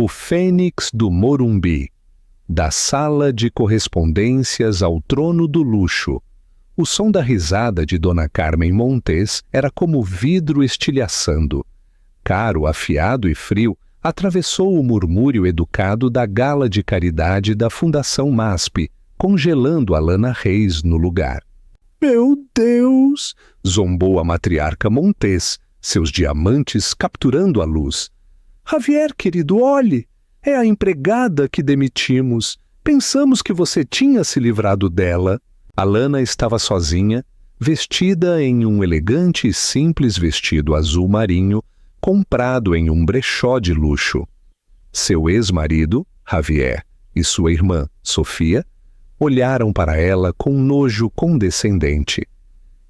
O Fênix do Morumbi. Da sala de correspondências ao trono do luxo. O som da risada de Dona Carmen Montes era como vidro estilhaçando. Caro, afiado e frio, atravessou o murmúrio educado da gala de caridade da Fundação MASP, congelando Alana Reis no lugar. Meu Deus! Zombou a matriarca Montes, seus diamantes capturando a luz. Javier, querido, olhe! É a empregada que demitimos. Pensamos que você tinha se livrado dela. Alana estava sozinha, vestida em um elegante e simples vestido azul marinho, comprado em um brechó de luxo. Seu ex-marido, Javier, e sua irmã, Sofia, olharam para ela com nojo condescendente.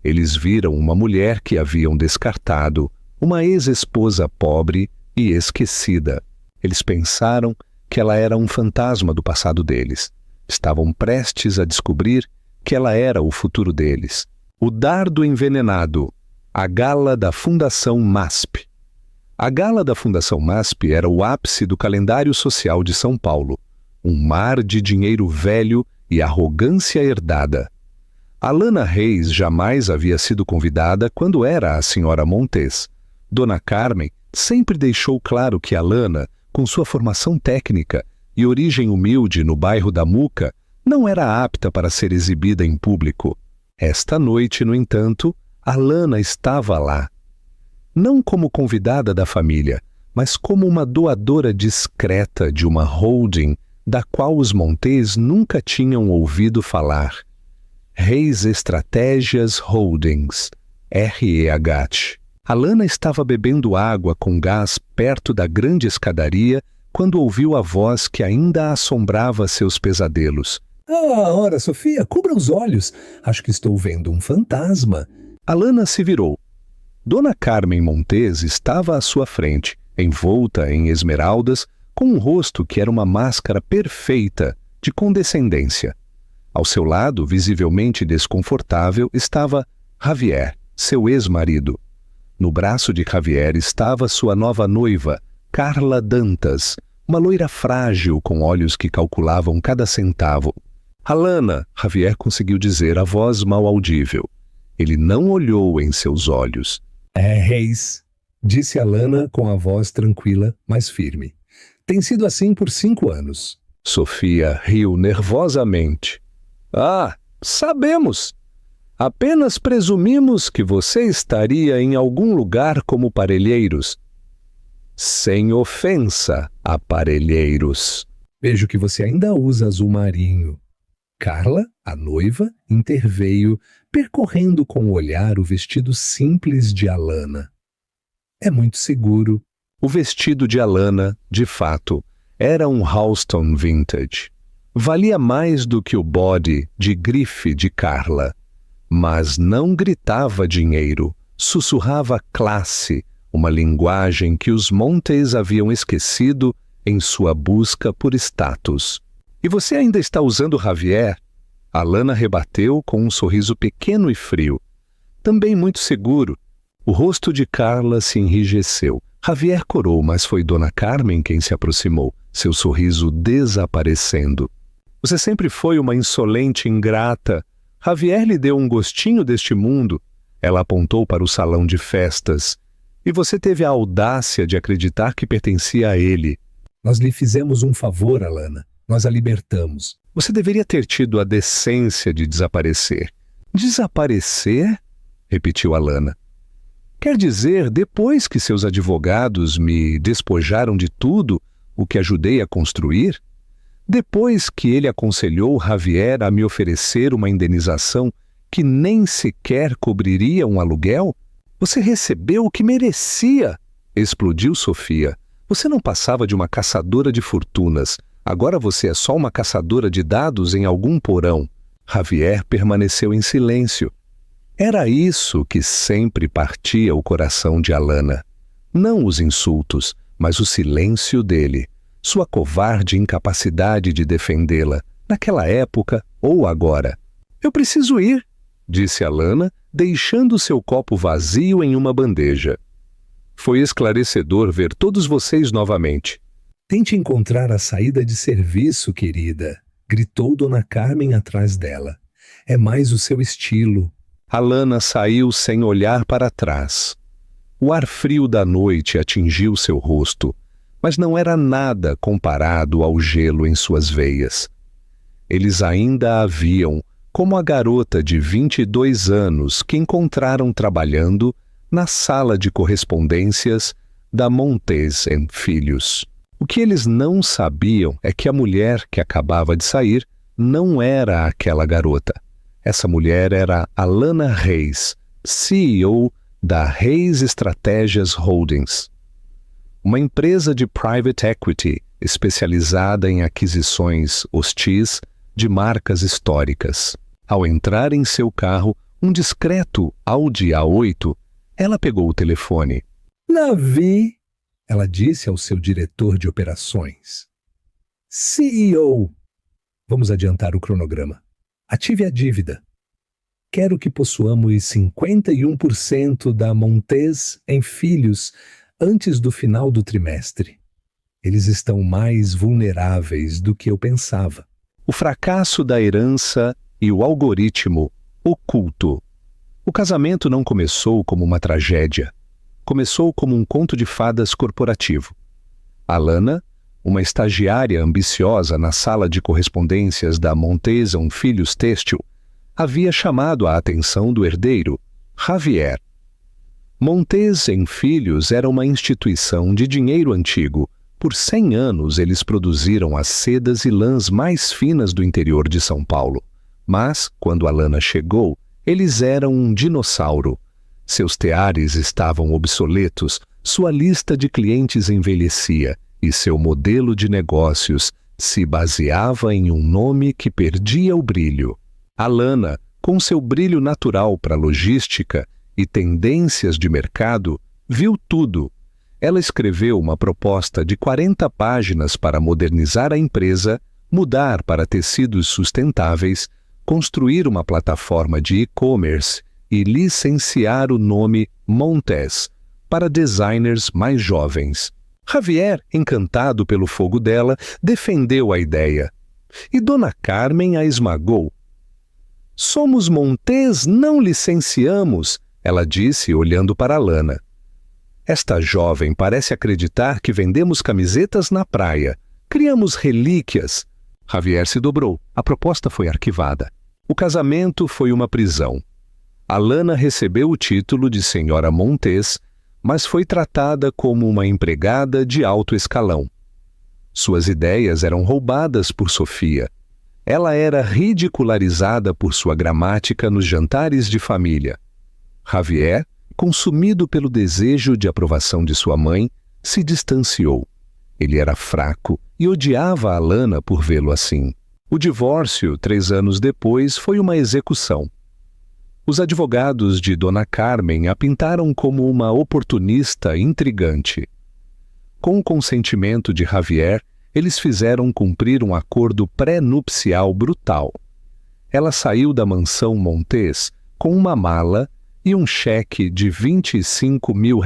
Eles viram uma mulher que haviam descartado, uma ex-esposa pobre e esquecida. Eles pensaram que ela era um fantasma do passado deles. Estavam prestes a descobrir que ela era o futuro deles. O dardo envenenado. A gala da Fundação MASP. A gala da Fundação MASP era o ápice do calendário social de São Paulo. Um mar de dinheiro velho e arrogância herdada. Alana Reis jamais havia sido convidada quando era a senhora Montes. Dona Carmen sempre deixou claro que Alana, com sua formação técnica e origem humilde no bairro da Muca, não era apta para ser exibida em público. Esta noite, no entanto, Alana estava lá. Não como convidada da família, mas como uma doadora discreta de uma holding da qual os Montes nunca tinham ouvido falar. Reis Estratégias Holdings, REH. Alana estava bebendo água com gás perto da grande escadaria quando ouviu a voz que ainda assombrava seus pesadelos. Ora, Sofia, cubra os olhos. Acho que estou vendo um fantasma. Alana se virou. Dona Carmen Montes estava à sua frente, envolta em esmeraldas, com um rosto que era uma máscara perfeita de condescendência. Ao seu lado, visivelmente desconfortável, estava Javier, seu ex-marido. No braço de Javier estava sua nova noiva, Carla Dantas, uma loira frágil com olhos que calculavam cada centavo. Alana, Javier conseguiu dizer a voz mal audível. Ele não olhou em seus olhos. Reis, disse Alana com a voz tranquila, mas firme. Tem sido assim por 5 anos. Sofia riu nervosamente. Sabemos. Apenas presumimos que você estaria em algum lugar como parelheiros. Sem ofensa a parelheiros. Vejo que você ainda usa azul marinho. Carla, a noiva, interveio, percorrendo com o olhar o vestido simples de Alana. É muito seguro. O vestido de Alana, de fato, era um Halston vintage. Valia mais do que o body de grife de Carla. Mas não gritava dinheiro, sussurrava classe, uma linguagem que os Montes haviam esquecido em sua busca por status. E você ainda está usando Javier? Alana rebateu com um sorriso pequeno e frio. Também muito seguro. O rosto de Carla se enrijeceu. Javier corou, mas foi Dona Carmen quem se aproximou, seu sorriso desaparecendo. Você sempre foi uma insolente ingrata. Javier lhe deu um gostinho deste mundo. Ela apontou para o salão de festas. E você teve a audácia de acreditar que pertencia a ele. Nós lhe fizemos um favor, Alana. Nós a libertamos. Você deveria ter tido a decência de desaparecer. Desaparecer? Repetiu Alana. Quer dizer, depois que seus advogados me despojaram de tudo o que ajudei a construir? Depois que ele aconselhou Javier a me oferecer uma indenização que nem sequer cobriria um aluguel? Você recebeu o que merecia! Explodiu Sofia. Você não passava de uma caçadora de fortunas. Agora você é só uma caçadora de dados em algum porão. Javier permaneceu em silêncio. Era isso que sempre partia o coração de Alana. Não os insultos, mas o silêncio dele. Sua covarde incapacidade de defendê-la, naquela época ou agora. Eu preciso ir, disse Alana, deixando seu copo vazio em uma bandeja. Foi esclarecedor ver todos vocês novamente. Tente encontrar a saída de serviço, querida, gritou Dona Carmen atrás dela. É mais o seu estilo. Alana saiu sem olhar para trás. O ar frio da noite atingiu seu rosto, mas não era nada comparado ao gelo em suas veias. Eles ainda a viam como a garota de 22 anos que encontraram trabalhando na sala de correspondências da Montes & Filhos. O que eles não sabiam é que a mulher que acabava de sair não era aquela garota. Essa mulher era Alana Reis, CEO da Reis Estratégias Holdings, uma empresa de private equity especializada em aquisições hostis de marcas históricas. Ao entrar em seu carro, um discreto Audi A8, ela pegou o telefone. "Navi", ela disse ao seu diretor de operações. "CEO, vamos adiantar o cronograma. Ative a dívida. Quero que possuamos 51% da Montes & Filhos antes do final do trimestre. Eles estão mais vulneráveis do que eu pensava." O fracasso da herança e o algoritmo oculto. O casamento não começou como uma tragédia. Começou como um conto de fadas corporativo. Alana, uma estagiária ambiciosa na sala de correspondências da Montes & Filhos Têxtil, havia chamado a atenção do herdeiro, Javier. Montes & Filhos era uma instituição de dinheiro antigo. Por 100 anos eles produziram as sedas e lãs mais finas do interior de São Paulo. Mas, quando Alana chegou, eles eram um dinossauro. Seus teares estavam obsoletos, sua lista de clientes envelhecia e seu modelo de negócios se baseava em um nome que perdia o brilho. Alana, com seu brilho natural para logística e tendências de mercado, viu tudo. Ela escreveu uma proposta de 40 páginas para modernizar a empresa, mudar para tecidos sustentáveis, construir uma plataforma de e-commerce e licenciar o nome Montes para designers mais jovens. Javier, encantado pelo fogo dela, defendeu a ideia. E Dona Carmen a esmagou. "Somos Montes, não licenciamos", ela disse, olhando para Alana. "Esta jovem parece acreditar que vendemos camisetas na praia. Criamos relíquias." Javier se dobrou. A proposta foi arquivada. O casamento foi uma prisão. Alana recebeu o título de Senhora Montes, mas foi tratada como uma empregada de alto escalão. Suas ideias eram roubadas por Sofia. Ela era ridicularizada por sua gramática nos jantares de família. Javier, consumido pelo desejo de aprovação de sua mãe, se distanciou. Ele era fraco e odiava Alana por vê-lo assim. O divórcio, 3 anos depois, foi uma execução. Os advogados de Dona Carmen a pintaram como uma oportunista intrigante. Com o consentimento de Javier, eles fizeram cumprir um acordo pré-nupcial brutal. Ela saiu da mansão Montes com uma mala e um cheque de R$25 mil.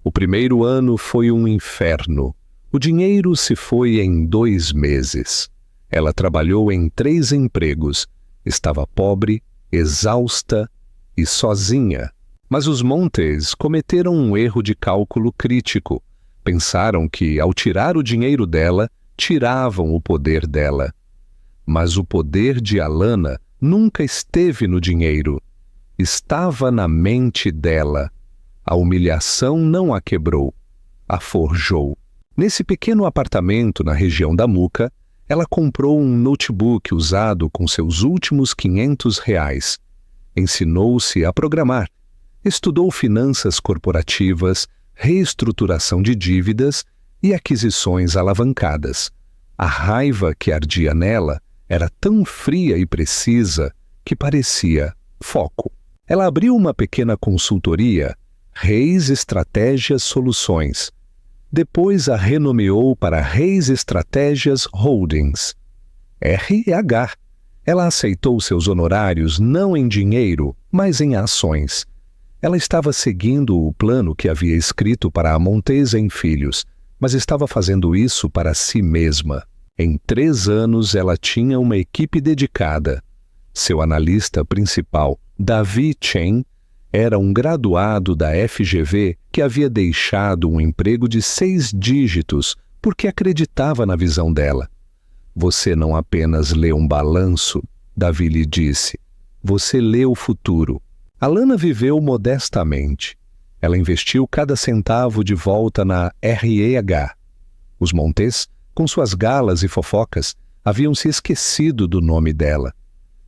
O primeiro ano foi um inferno. O dinheiro se foi em 2 meses. Ela trabalhou em 3 empregos. Estava pobre, exausta e sozinha. Mas os Montes cometeram um erro de cálculo crítico. Pensaram que, ao tirar o dinheiro dela, tiravam o poder dela. Mas o poder de Alana nunca esteve no dinheiro. Estava na mente dela. A humilhação não a quebrou, a forjou. Nesse pequeno apartamento na região da Muca, ela comprou um notebook usado com seus últimos R$500. Ensinou-se a programar. Estudou finanças corporativas, reestruturação de dívidas e aquisições alavancadas. A raiva que ardia nela era tão fria e precisa que parecia foco. Ela abriu uma pequena consultoria, Reis Estratégias Soluções. Depois a renomeou para Reis Estratégias Holdings. RH. Ela aceitou seus honorários não em dinheiro, mas em ações. Ela estava seguindo o plano que havia escrito para a Montes & Filhos, mas estava fazendo isso para si mesma. Em 3 anos, ela tinha uma equipe dedicada. Seu analista principal, Davi Chen, era um graduado da FGV que havia deixado um emprego de 6 dígitos porque acreditava na visão dela. Você não apenas lê um balanço, Davi lhe disse. Você lê o futuro. Alana viveu modestamente. Ela investiu cada centavo de volta na REH. Os Montes, com suas galas e fofocas, haviam se esquecido do nome dela.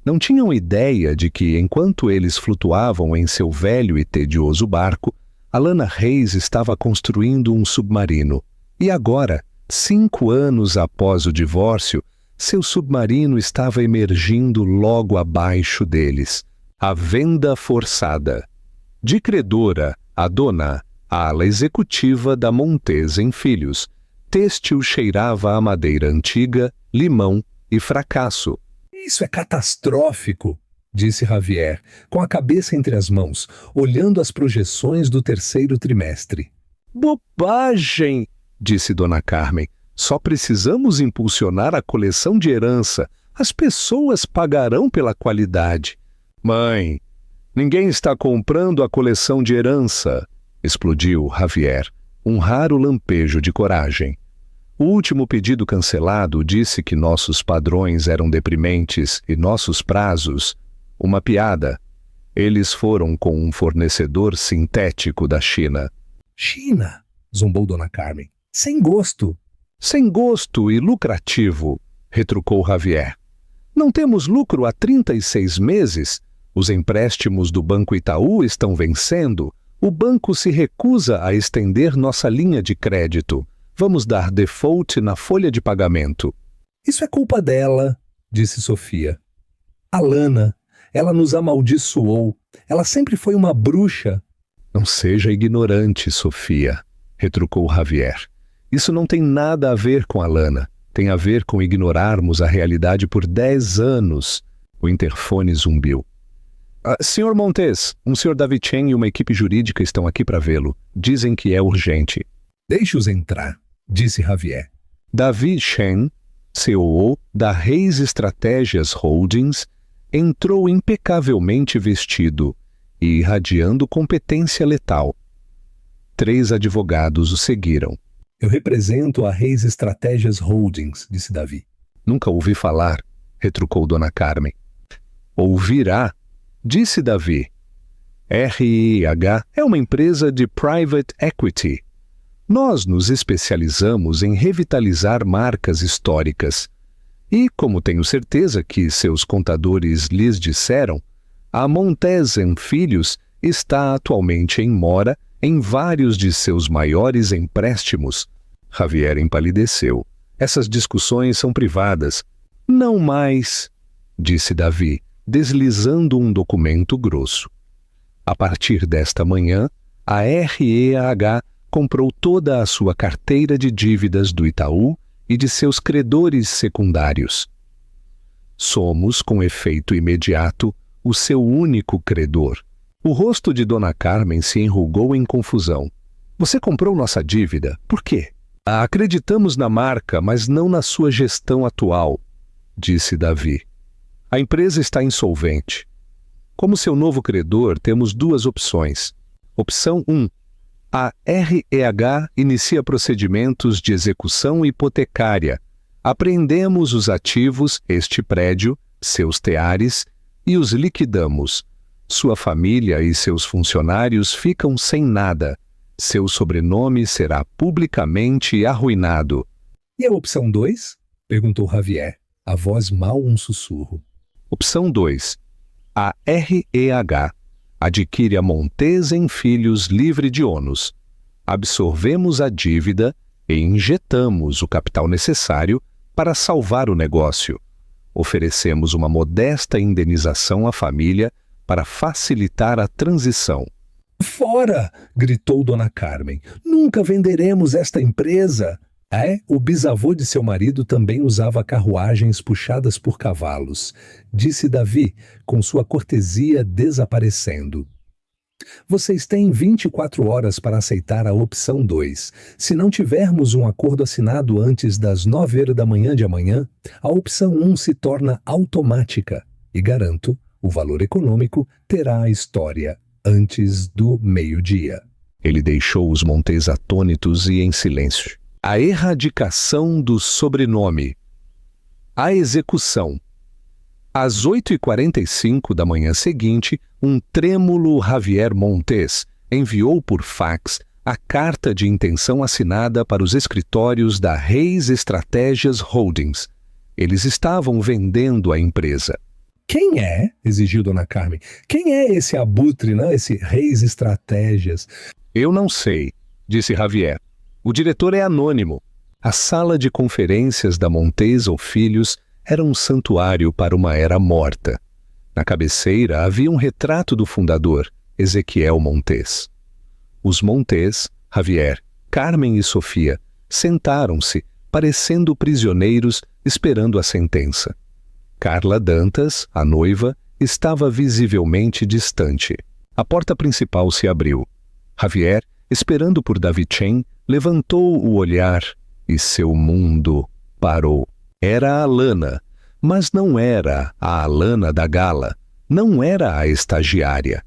Não tinham ideia de que, enquanto eles flutuavam em seu velho e tedioso barco, Alana Reis estava construindo um submarino. E agora, 5 anos após o divórcio, seu submarino estava emergindo logo abaixo deles. A venda forçada. De credora a dona, a ala executiva da Montes em Filhos, têxtil cheirava a madeira antiga, limão e fracasso. Isso é catastrófico, disse Javier, com a cabeça entre as mãos, olhando as projeções do 3º trimestre. Bobagem, disse Dona Carmen. Só precisamos impulsionar a coleção de herança. As pessoas pagarão pela qualidade. Mãe, ninguém está comprando a coleção de herança, explodiu Javier, um raro lampejo de coragem. O último pedido cancelado disse que nossos padrões eram deprimentes e nossos prazos, uma piada. Eles foram com um fornecedor sintético da China. China, zombou Dona Carmen. Sem gosto. Sem gosto e lucrativo, retrucou Javier. Não temos lucro há 36 meses. Os empréstimos do Banco Itaú estão vencendo. O banco se recusa a estender nossa linha de crédito. Vamos dar default na folha de pagamento. Isso é culpa dela, disse Sofia. Alana, ela nos amaldiçoou. Ela sempre foi uma bruxa. Não seja ignorante, Sofia, retrucou Javier. Isso não tem nada a ver com Alana. Tem a ver com ignorarmos a realidade por 10 anos. O interfone zumbiu. Senhor Montes, um senhor Davi Chen e uma equipe jurídica estão aqui para vê-lo. Dizem que é urgente. Deixe-os entrar, disse Javier. Davi Chen, COO da Reis Estratégias Holdings, entrou impecavelmente vestido e irradiando competência letal. 3 advogados o seguiram. Eu represento a Reis Estratégias Holdings, disse Davi. Nunca ouvi falar, retrucou Dona Carmen. Ouvirá, disse Davi. REH é uma empresa de private equity. Nós nos especializamos em revitalizar marcas históricas. E, como tenho certeza que seus contadores lhes disseram, a Montes Filhos está atualmente em mora em vários de seus maiores empréstimos. Javier empalideceu. Essas discussões são privadas. Não mais, disse Davi, deslizando um documento grosso. A partir desta manhã, a REH comprou toda a sua carteira de dívidas do Itaú e de seus credores secundários. Somos, com efeito imediato, o seu único credor. O rosto de Dona Carmen se enrugou em confusão. Você comprou nossa dívida? Por quê? Acreditamos na marca, mas não na sua gestão atual, disse Davi. A empresa está insolvente. Como seu novo credor, temos 2 opções. Opção 1. A REH inicia procedimentos de execução hipotecária. Apreendemos os ativos, este prédio, seus teares, e os liquidamos. Sua família e seus funcionários ficam sem nada. Seu sobrenome será publicamente arruinado. E a opção 2? Perguntou Javier, a voz mal um sussurro. Opção 2. A REH adquire a Montes Filhos livre de ônus. Absorvemos a dívida e injetamos o capital necessário para salvar o negócio. Oferecemos uma modesta indenização à família para facilitar a transição. Fora! Gritou Dona Carmen. Nunca venderemos esta empresa! O bisavô de seu marido também usava carruagens puxadas por cavalos, disse Davi, com sua cortesia desaparecendo. Vocês têm 24 horas para aceitar a opção 2. Se não tivermos um acordo assinado antes das 9h da manhã de amanhã, a opção 1 se torna automática. E garanto, o valor econômico terá a história antes do meio-dia. Ele deixou os Montes atônitos e em silêncio. A erradicação do sobrenome. A execução. Às 8h45 da manhã seguinte, um trêmulo Javier Montes enviou por fax a carta de intenção assinada para os escritórios da Reis Estratégias Holdings. Eles estavam vendendo a empresa. Quem é? Exigiu Dona Carmen. Quem é esse abutre, né? Esse Reis Estratégias? Eu não sei, disse Javier. O diretor é anônimo. A sala de conferências da Montes ou Filhos era um santuário para uma era morta. Na cabeceira havia um retrato do fundador, Ezequiel Montes. Os Montes, Javier, Carmen e Sofia, sentaram-se, parecendo prisioneiros, esperando a sentença. Carla Dantas, a noiva, estava visivelmente distante. A porta principal se abriu. Javier, esperando por David Chen, levantou o olhar e seu mundo parou. Era a Alana, mas não era a Alana da gala, não era a estagiária.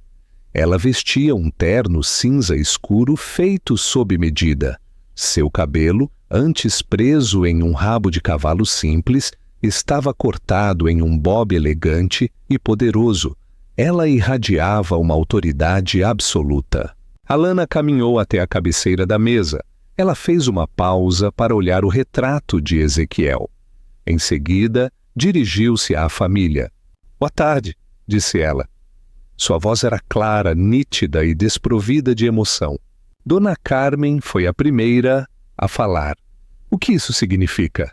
Ela vestia um terno cinza escuro feito sob medida. Seu cabelo, antes preso em um rabo de cavalo simples, estava cortado em um bob elegante e poderoso. Ela irradiava uma autoridade absoluta. Alana caminhou até a cabeceira da mesa. Ela fez uma pausa para olhar o retrato de Ezequiel. Em seguida, dirigiu-se à família. Boa tarde, disse ela. Sua voz era clara, nítida e desprovida de emoção. Dona Carmen foi a primeira a falar. O que isso significa?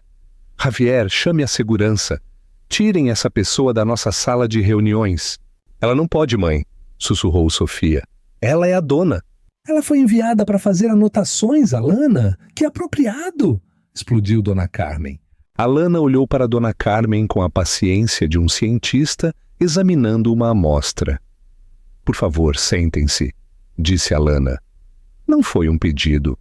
Javier, chame a segurança. Tirem essa pessoa da nossa sala de reuniões. Ela não pode, mãe, sussurrou Sofia. Ela é a dona. Ela foi enviada para fazer anotações, Alana? Que apropriado! Explodiu Dona Carmen. Alana olhou para Dona Carmen com a paciência de um cientista examinando uma amostra. Por favor, sentem-se, disse Alana. Não foi um pedido.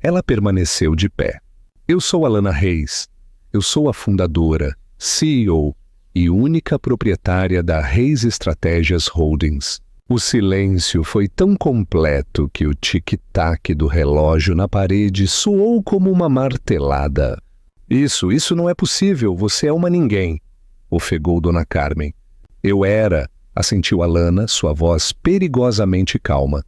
Ela permaneceu de pé. Eu sou Alana Reis. Eu sou a fundadora, CEO e única proprietária da Reis Estratégias Holdings. O silêncio foi tão completo que o tic-tac do relógio na parede soou como uma martelada. Isso não é possível, você é uma ninguém, ofegou Dona Carmen. Eu era, assentiu Alana, sua voz perigosamente calma.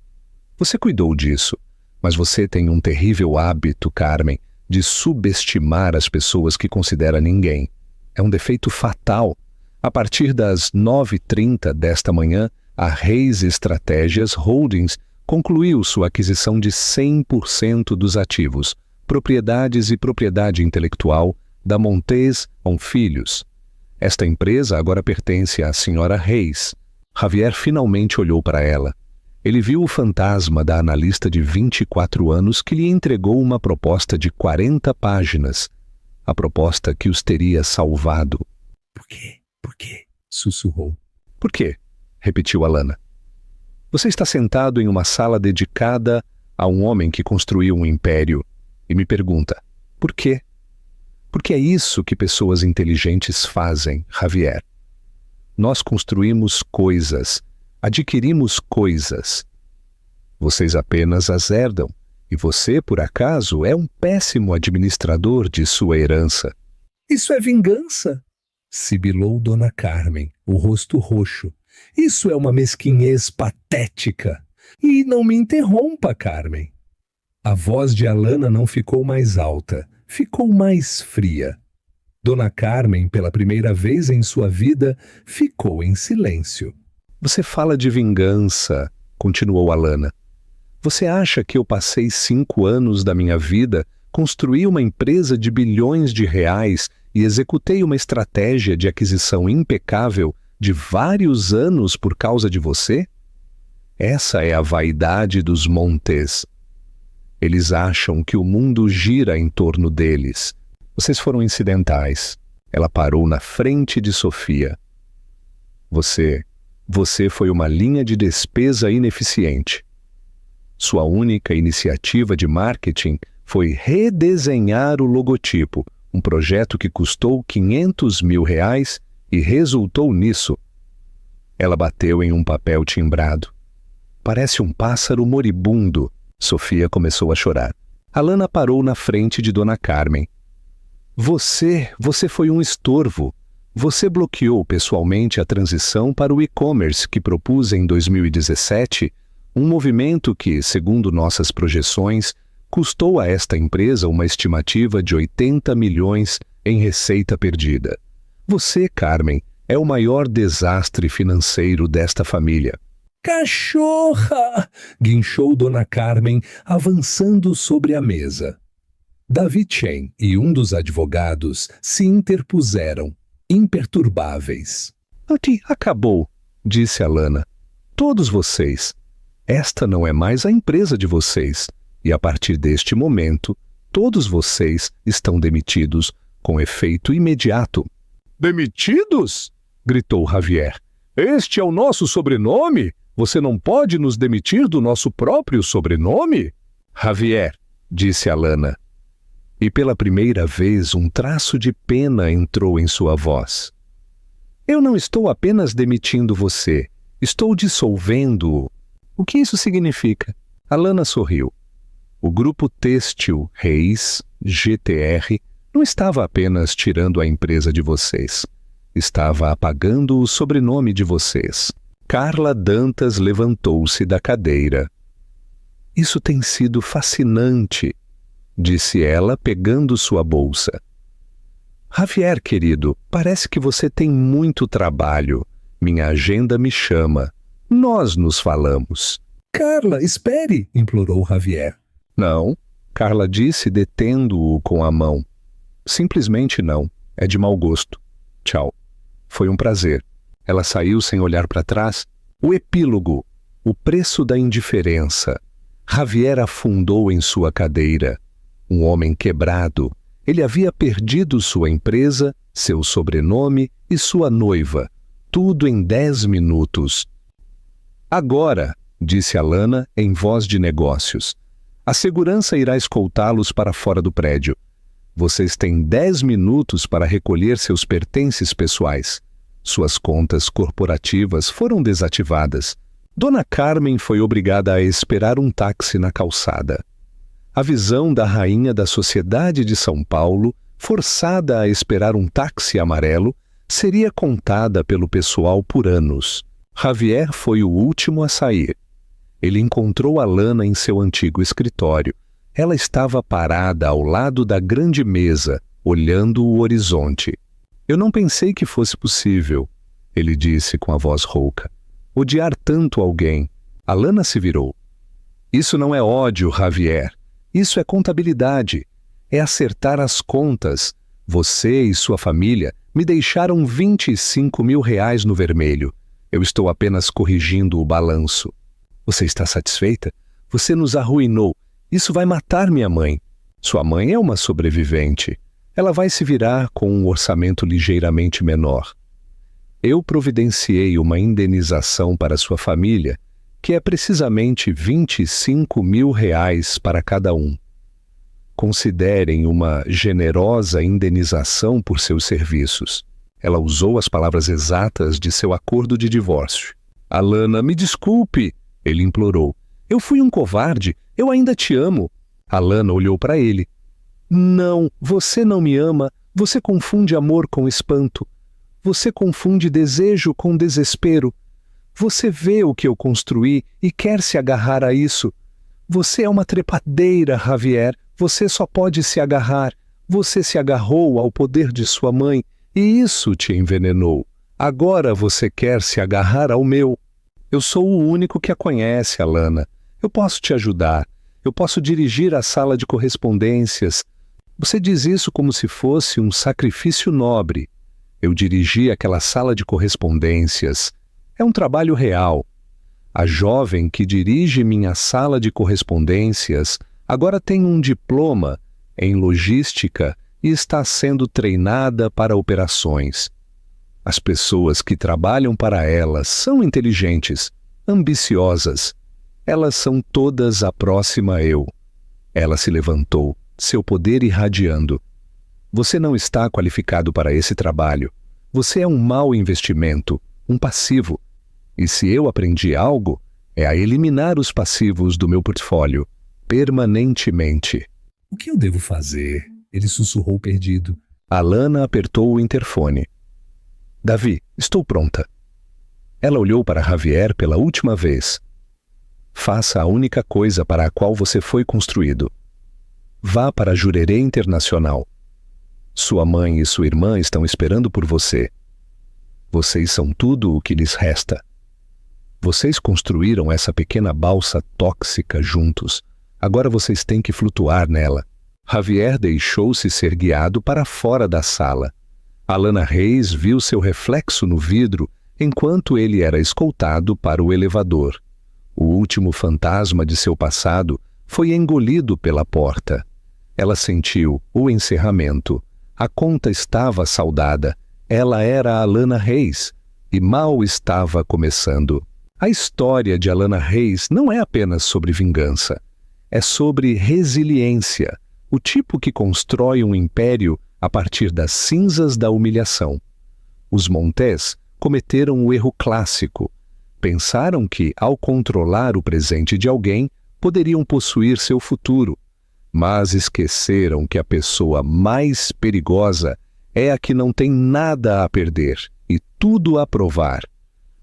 Você cuidou disso, mas você tem um terrível hábito, Carmen, de subestimar as pessoas que considera ninguém. É um defeito fatal. A partir das 9h30 desta manhã, a Reis Estratégias Holdings concluiu sua aquisição de 100% dos ativos, propriedades e propriedade intelectual da Montes Filhos. Esta empresa agora pertence à senhora Reis. Javier finalmente olhou para ela. Ele viu o fantasma da analista de 24 anos que lhe entregou uma proposta de 40 páginas. A proposta que os teria salvado. Por quê? Por quê? Sussurrou. Por quê? Repetiu Alana. Você está sentado em uma sala dedicada a um homem que construiu um império e me pergunta, por quê? Porque é isso que pessoas inteligentes fazem, Javier. Nós construímos coisas, adquirimos coisas. Vocês apenas as herdam, e você, por acaso, é um péssimo administrador de sua herança. Isso é vingança, sibilou Dona Carmen, o rosto roxo. Isso é uma mesquinhez patética. E não me interrompa, Carmen. A voz de Alana não ficou mais alta, ficou mais fria. Dona Carmen, pela primeira vez em sua vida, ficou em silêncio. Você fala de vingança, continuou Alana. Você acha que eu passei 5 anos da minha vida, construí uma empresa de bilhões de reais e executei uma estratégia de aquisição impecável de vários anos por causa de você? Essa é a vaidade dos Montes. Eles acham que o mundo gira em torno deles. Vocês foram incidentais. Ela parou na frente de Sofia. Você Você foi uma linha de despesa ineficiente. Sua única iniciativa de marketing foi redesenhar o logotipo, um projeto que custou R$500 mil e resultou nisso. Ela bateu em um papel timbrado. Parece um pássaro moribundo. Sofia começou a chorar. Alana parou na frente de Dona Carmen. Você foi um estorvo. Você bloqueou pessoalmente a transição para o e-commerce que propus em 2017, um movimento que, segundo nossas projeções, custou a esta empresa uma estimativa de 80 milhões em receita perdida. Você, Carmen, é o maior desastre financeiro desta família. Cachorra! Guinchou Dona Carmen, avançando sobre a mesa. Davi Chen e um dos advogados se interpuseram, imperturbáveis. Acabou, disse Alana. Todos vocês. Esta não é mais a empresa de vocês. E a partir deste momento, todos vocês estão demitidos com efeito imediato. Demitidos? Gritou Javier. Este é o nosso sobrenome? Você não pode nos demitir do nosso próprio sobrenome? Javier, disse Alana. E pela primeira vez um traço de pena entrou em sua voz. Eu não estou apenas demitindo você, estou dissolvendo-o. O que isso significa? Alana sorriu. O grupo têxtil Reis, GTR, não estava apenas tirando a empresa de vocês. Estava apagando o sobrenome de vocês. Carla Dantas levantou-se da cadeira. Isso tem sido fascinante, disse ela, pegando sua bolsa. Javier, querido, parece que você tem muito trabalho. Minha agenda me chama. Nós nos falamos. Carla, espere, implorou Javier. Não, Carla disse, detendo-o com a mão. Simplesmente não. É de mau gosto. Tchau. Foi um prazer. Ela saiu sem olhar para trás. O epílogo. O preço da indiferença. Javier afundou em sua cadeira. Um homem quebrado. Ele havia perdido sua empresa, seu sobrenome e sua noiva. Tudo em 10 minutos. Agora, disse Alana em voz de negócios, a segurança irá escoltá-los para fora do prédio. Vocês têm 10 minutos para recolher seus pertences pessoais. Suas contas corporativas foram desativadas. Dona Carmen foi obrigada a esperar um táxi na calçada. A visão da rainha da sociedade de São Paulo, forçada a esperar um táxi amarelo, seria contada pelo pessoal por anos. Javier foi o último a sair. Ele encontrou Alana em seu antigo escritório. Ela estava parada ao lado da grande mesa, olhando o horizonte. Eu não pensei que fosse possível, ele disse com a voz rouca. Odiar tanto alguém. Alana se virou. Isso não é ódio, Javier. Isso é contabilidade. É acertar as contas. Você e sua família me deixaram R$25 mil no vermelho. Eu estou apenas corrigindo o balanço. Você está satisfeita? Você nos arruinou. Isso vai matar minha mãe. Sua mãe é uma sobrevivente. Ela vai se virar com um orçamento ligeiramente menor. Eu providenciei uma indenização para sua família, que é precisamente R$25 mil para cada um. Considerem uma generosa indenização por seus serviços. Ela usou as palavras exatas de seu acordo de divórcio. Alana, me desculpe, ele implorou. Eu fui um covarde, eu ainda te amo. Alana olhou para ele. Não, você não me ama, você confunde amor com espanto. Você confunde desejo com desespero. Você vê o que eu construí e quer se agarrar a isso. Você é uma trepadeira, Javier. Você só pode se agarrar. Você se agarrou ao poder de sua mãe e isso te envenenou. Agora você quer se agarrar ao meu. Eu sou o único que a conhece, Alana. Eu posso te ajudar. Eu posso dirigir a sala de correspondências. Você diz isso como se fosse um sacrifício nobre. Eu dirigi aquela sala de correspondências. É um trabalho real. A jovem que dirige minha sala de correspondências agora tem um diploma em logística e está sendo treinada para operações. As pessoas que trabalham para ela são inteligentes, ambiciosas. Elas são todas a próxima eu. Ela se levantou, seu poder irradiando. Você não está qualificado para esse trabalho. Você é um mau investimento, um passivo. E se eu aprendi algo, é a eliminar os passivos do meu portfólio, permanentemente. O que eu devo fazer? Ele sussurrou perdido. Alana apertou o interfone. Davi, estou pronta. Ela olhou para Javier pela última vez. Faça a única coisa para a qual você foi construído. Vá para a Jurerê Internacional. Sua mãe e sua irmã estão esperando por você. Vocês são tudo o que lhes resta. Vocês construíram essa pequena balsa tóxica juntos. Agora vocês têm que flutuar nela. Javier deixou-se ser guiado para fora da sala. Alana Reis viu seu reflexo no vidro enquanto ele era escoltado para o elevador. O último fantasma de seu passado foi engolido pela porta. Ela sentiu o encerramento. A conta estava saldada. Ela era Alana Reis e mal estava começando. A história de Alana Reis não é apenas sobre vingança. É sobre resiliência, o tipo que constrói um império a partir das cinzas da humilhação. Os Montes cometeram o erro clássico. Pensaram que, ao controlar o presente de alguém, poderiam possuir seu futuro. Mas esqueceram que a pessoa mais perigosa é a que não tem nada a perder e tudo a provar.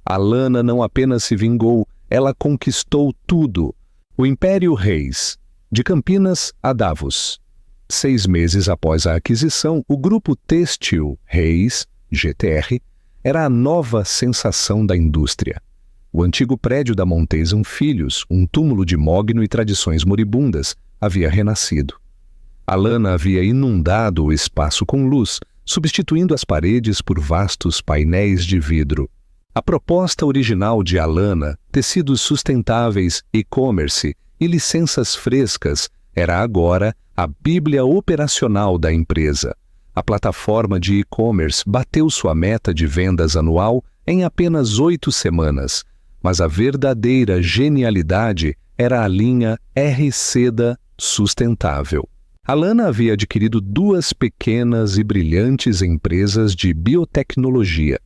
Alana não apenas se vingou, ela conquistou tudo. O Império Reis, de Campinas a Davos. 6 meses após a aquisição, o grupo têxtil Reis, GTR, era a nova sensação da indústria. O antigo prédio da Montezum Filhos, um túmulo de mogno e tradições moribundas, havia renascido. Alana havia inundado o espaço com luz, substituindo as paredes por vastos painéis de vidro. A proposta original de Alana, tecidos sustentáveis, e-commerce e licenças frescas, era agora a bíblia operacional da empresa. A plataforma de e-commerce bateu sua meta de vendas anual em apenas 8 semanas, mas a verdadeira genialidade era a linha R-Seda sustentável. Alana havia adquirido 2 pequenas e brilhantes empresas de biotecnologia.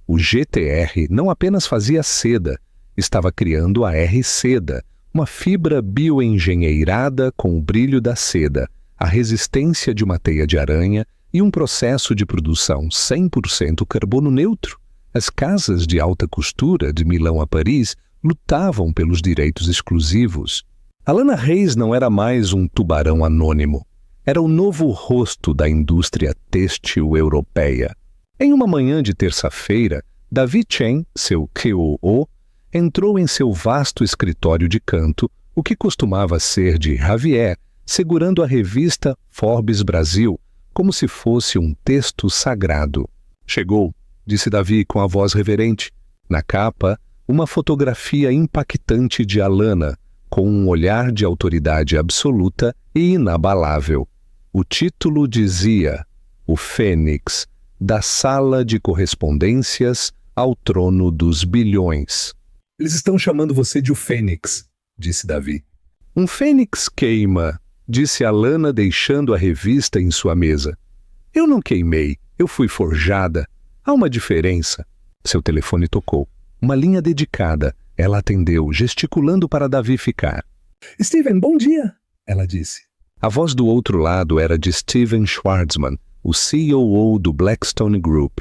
O GTR não apenas fazia seda, estava criando a R-Seda, uma fibra bioengenheirada com o brilho da seda, a resistência de uma teia de aranha e um processo de produção 100% carbono neutro. As casas de alta costura de Milão a Paris lutavam pelos direitos exclusivos. Alana Reis não era mais um tubarão anônimo. Era o novo rosto da indústria têxtil europeia. Em uma manhã de terça-feira, Davi Chen, seu COO, entrou em seu vasto escritório de canto, o que costumava ser de Javier, segurando a revista Forbes Brasil, como se fosse um texto sagrado. Chegou, disse Davi com a voz reverente. Na capa, uma fotografia impactante de Alana, com um olhar de autoridade absoluta e inabalável. O título dizia: O Fênix, da sala de correspondências ao trono dos bilhões. Eles estão chamando você de o Fênix, disse Davi. Um fênix queima, disse Alana deixando a revista em sua mesa. Eu não queimei, eu fui forjada. Há uma diferença. Seu telefone tocou. Uma linha dedicada. Ela atendeu, gesticulando para Davi ficar. Steven, bom dia, ela disse. A voz do outro lado era de Steven Schwarzman, o COO do Blackstone Group.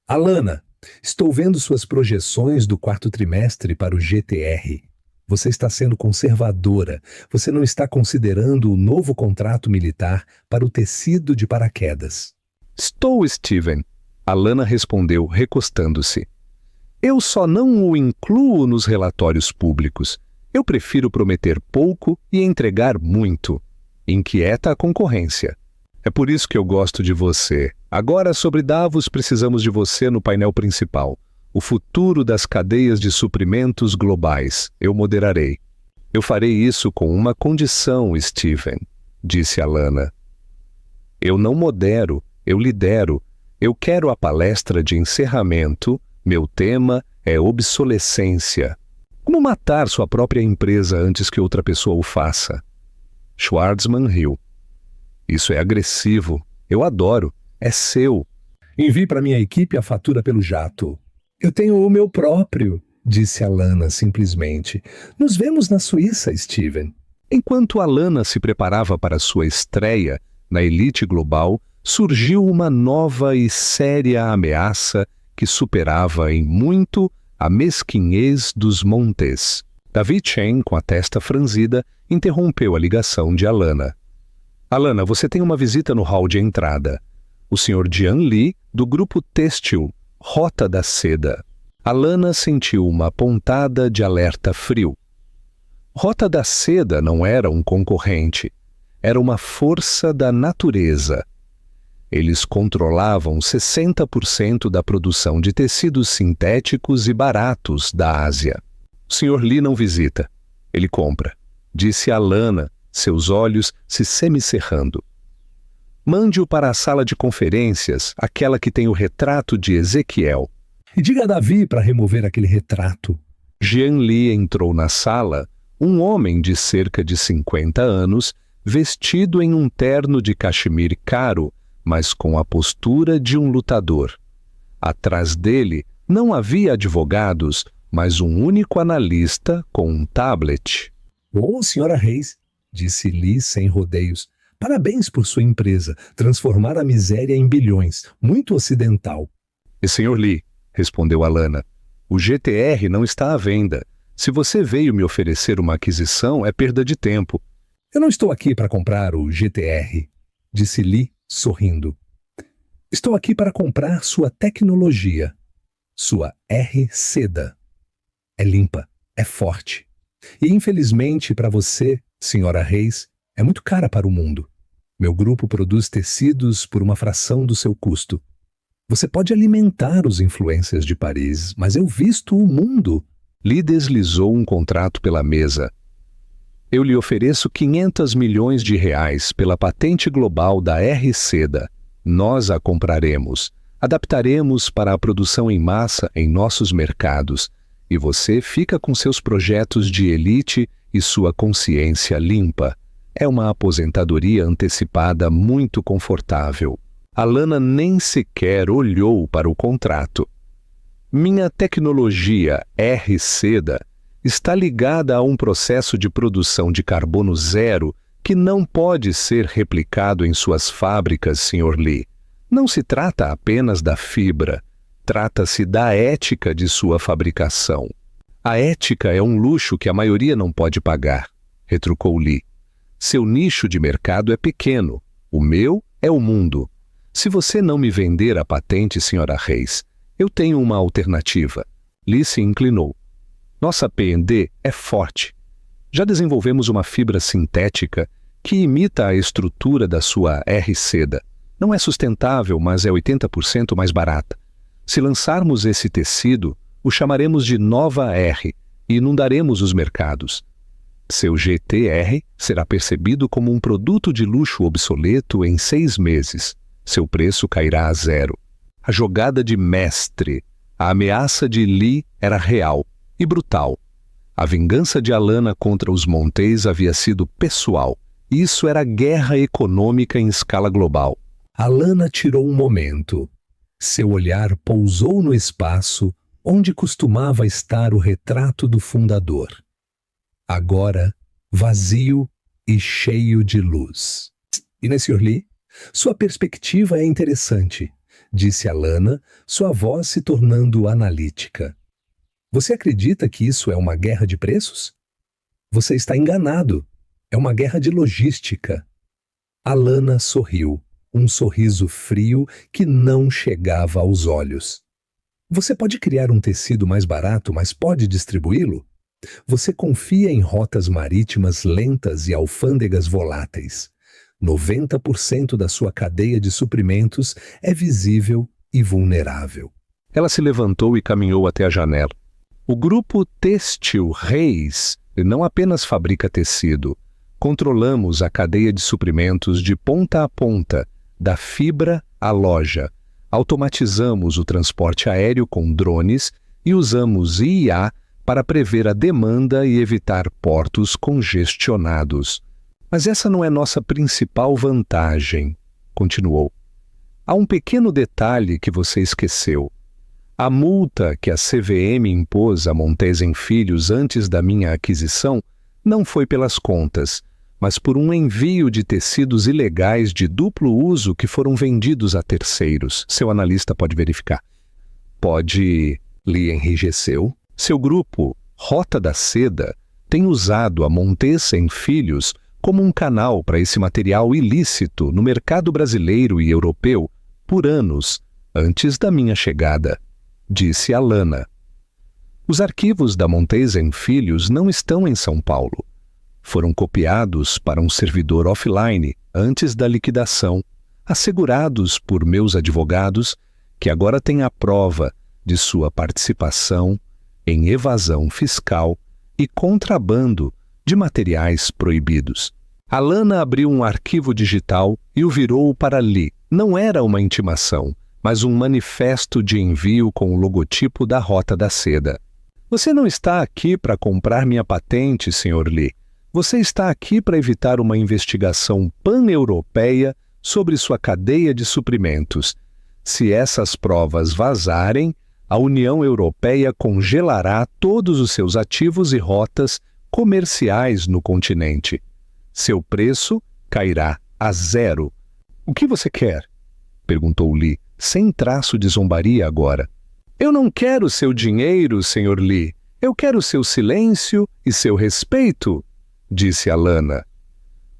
Alana, estou vendo suas projeções do 4º trimestre para o GTR. Você está sendo conservadora. Você não está considerando o novo contrato militar para o tecido de paraquedas. Estou, Steven. Alana respondeu, recostando-se. Eu só não o incluo nos relatórios públicos. Eu prefiro prometer pouco e entregar muito. Inquieta a concorrência. É por isso que eu gosto de você. Agora, sobre Davos, precisamos de você no painel principal. O futuro das cadeias de suprimentos globais. Eu moderarei. Eu farei isso com uma condição, Steven, disse Alana. Eu não modero, eu lidero. Eu quero a palestra de encerramento. Meu tema é obsolescência. Como matar sua própria empresa antes que outra pessoa o faça? Schwartzman riu. Isso é agressivo. Eu adoro. É seu. Envie para minha equipe a fatura pelo jato. Eu tenho o meu próprio, disse Alana simplesmente. Nos vemos na Suíça, Steven. Enquanto Alana se preparava para sua estreia na elite global, surgiu uma nova e séria ameaça que superava em muito a mesquinhez dos Montes. David Chen, com a testa franzida, interrompeu a ligação de Alana. Alana, você tem uma visita no hall de entrada. O Sr. Jian Li, do grupo têxtil Rota da Seda. Alana sentiu uma pontada de alerta frio. Rota da Seda não era um concorrente. Era uma força da natureza. Eles controlavam 60% da produção de tecidos sintéticos e baratos da Ásia. O Sr. Li não visita. Ele compra, disse Alana, seus olhos se semicerrando. Mande-o para a sala de conferências, aquela que tem o retrato de Ezequiel. E diga a Davi para remover aquele retrato. Jian Li entrou na sala, um homem de cerca de 50 anos, vestido em um terno de cachemire caro, mas com a postura de um lutador. Atrás dele não havia advogados, mas um único analista com um tablet. Oh, senhora Reis, disse Li sem rodeios. Parabéns por sua empresa, transformar a miséria em bilhões, muito ocidental. E Sr. Li, respondeu Alana, o GTR não está à venda. Se você veio me oferecer uma aquisição, é perda de tempo. Eu não estou aqui para comprar o GTR, disse Li, sorrindo. Estou aqui para comprar sua tecnologia, sua R-Seda. É limpa, é forte. E infelizmente para você, senhora Reis, é muito cara para o mundo. Meu grupo produz tecidos por uma fração do seu custo. Você pode alimentar os influencers de Paris, mas eu visto o mundo. Li deslizou um contrato pela mesa. Eu lhe ofereço 500 milhões de reais pela patente global da R-Seda. Nós a compraremos, adaptaremos para a produção em massa em nossos mercados, e você fica com seus projetos de elite e sua consciência limpa. É uma aposentadoria antecipada muito confortável. Alana nem sequer olhou para o contrato. Minha tecnologia R-Seda está ligada a um processo de produção de carbono zero que não pode ser replicado em suas fábricas, Sr. Li. Não se trata apenas da fibra, trata-se da ética de sua fabricação. A ética é um luxo que a maioria não pode pagar, retrucou Li. Seu nicho de mercado é pequeno, o meu é o mundo. Se você não me vender a patente, Sra. Reis, eu tenho uma alternativa. Li se inclinou. Nossa P&D é forte. Já desenvolvemos uma fibra sintética que imita a estrutura da sua R-Seda. Não é sustentável, mas é 80% mais barata. Se lançarmos esse tecido, o chamaremos de Nova R e inundaremos os mercados. Seu GTR será percebido como um produto de luxo obsoleto em 6 meses. Seu preço cairá a zero. A jogada de mestre, a ameaça de Li era real e brutal. A vingança de Alana contra os Montes havia sido pessoal. Isso era guerra econômica em escala global. Alana tirou um momento. Seu olhar pousou no espaço onde costumava estar o retrato do fundador. Agora, vazio e cheio de luz. E Sr. Li, sua perspectiva é interessante, disse Alana, sua voz se tornando analítica. Você acredita que isso é uma guerra de preços? Você está enganado. É uma guerra de logística. Alana sorriu, um sorriso frio que não chegava aos olhos. Você pode criar um tecido mais barato, mas pode distribuí-lo? Você confia em rotas marítimas lentas e alfândegas voláteis. 90% da sua cadeia de suprimentos é visível e vulnerável. Ela se levantou e caminhou até a janela. O grupo Têxtil Reis não apenas fabrica tecido. Controlamos a cadeia de suprimentos de ponta a ponta, da fibra à loja. Automatizamos o transporte aéreo com drones e usamos IA para prever a demanda e evitar portos congestionados. Mas essa não é nossa principal vantagem, continuou. Há um pequeno detalhe que você esqueceu. A multa que a CVM impôs a Montes Filhos antes da minha aquisição não foi pelas contas, mas por um envio de tecidos ilegais de duplo uso que foram vendidos a terceiros. Seu analista pode verificar. Lhe enrijeceu. Seu grupo, Rota da Seda, tem usado a Montes Filhos como um canal para esse material ilícito no mercado brasileiro e europeu por anos antes da minha chegada, disse Alana. Os arquivos da Montes Filhos não estão em São Paulo. Foram copiados para um servidor offline antes da liquidação, assegurados por meus advogados, que agora têm a prova de sua participação em evasão fiscal e contrabando de materiais proibidos. Alana abriu um arquivo digital e o virou para Lee. Não era uma intimação, mas um manifesto de envio com o logotipo da Rota da Seda. Você não está aqui para comprar minha patente, Sr. Lee. Você está aqui para evitar uma investigação pan-europeia sobre sua cadeia de suprimentos. Se essas provas vazarem, a União Europeia congelará todos os seus ativos e rotas comerciais no continente. Seu preço cairá a zero. O que você quer? Perguntou Lee, sem traço de zombaria agora. Eu não quero seu dinheiro, Sr. Lee. Eu quero seu silêncio e seu respeito, disse Alana.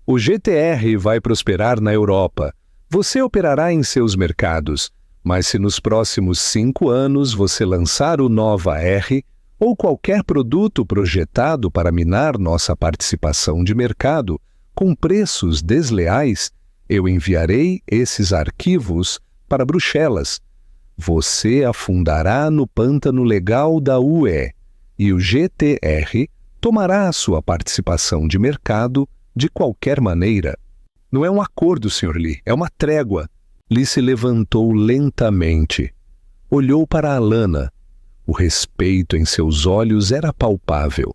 O GTR vai prosperar na Europa. Você operará em seus mercados. Mas se nos próximos 5 anos você lançar o Nova R ou qualquer produto projetado para minar nossa participação de mercado com preços desleais, eu enviarei esses arquivos para Bruxelas. Você afundará no pântano legal da UE e o GTR tomará a sua participação de mercado de qualquer maneira. Não é um acordo, Sr. Lee, é uma trégua. Lee se levantou lentamente. Olhou para Alana. O respeito em seus olhos era palpável.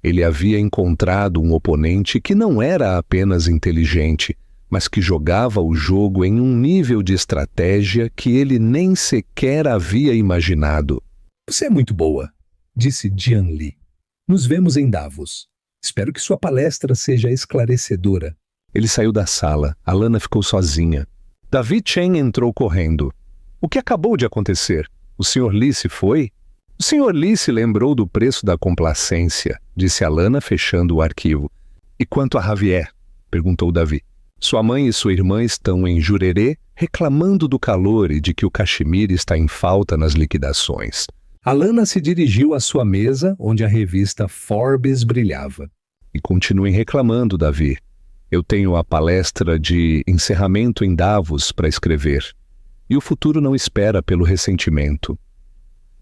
Ele havia encontrado um oponente que não era apenas inteligente, mas que jogava o jogo em um nível de estratégia que ele nem sequer havia imaginado. Você é muito boa, disse Jian Li. Nos vemos em Davos. Espero que sua palestra seja esclarecedora. Ele saiu da sala. Alana ficou sozinha. Davi Chen entrou correndo. O que acabou de acontecer? O Sr. Lee se foi? O Sr. Lee se lembrou do preço da complacência, disse Alana, fechando o arquivo. E quanto a Javier? Perguntou Davi. Sua mãe e sua irmã estão em Jurerê, reclamando do calor e de que o cachemire está em falta nas liquidações. Alana se dirigiu à sua mesa, onde a revista Forbes brilhava. E continuem reclamando, Davi. Eu tenho a palestra de encerramento em Davos para escrever. E o futuro não espera pelo ressentimento.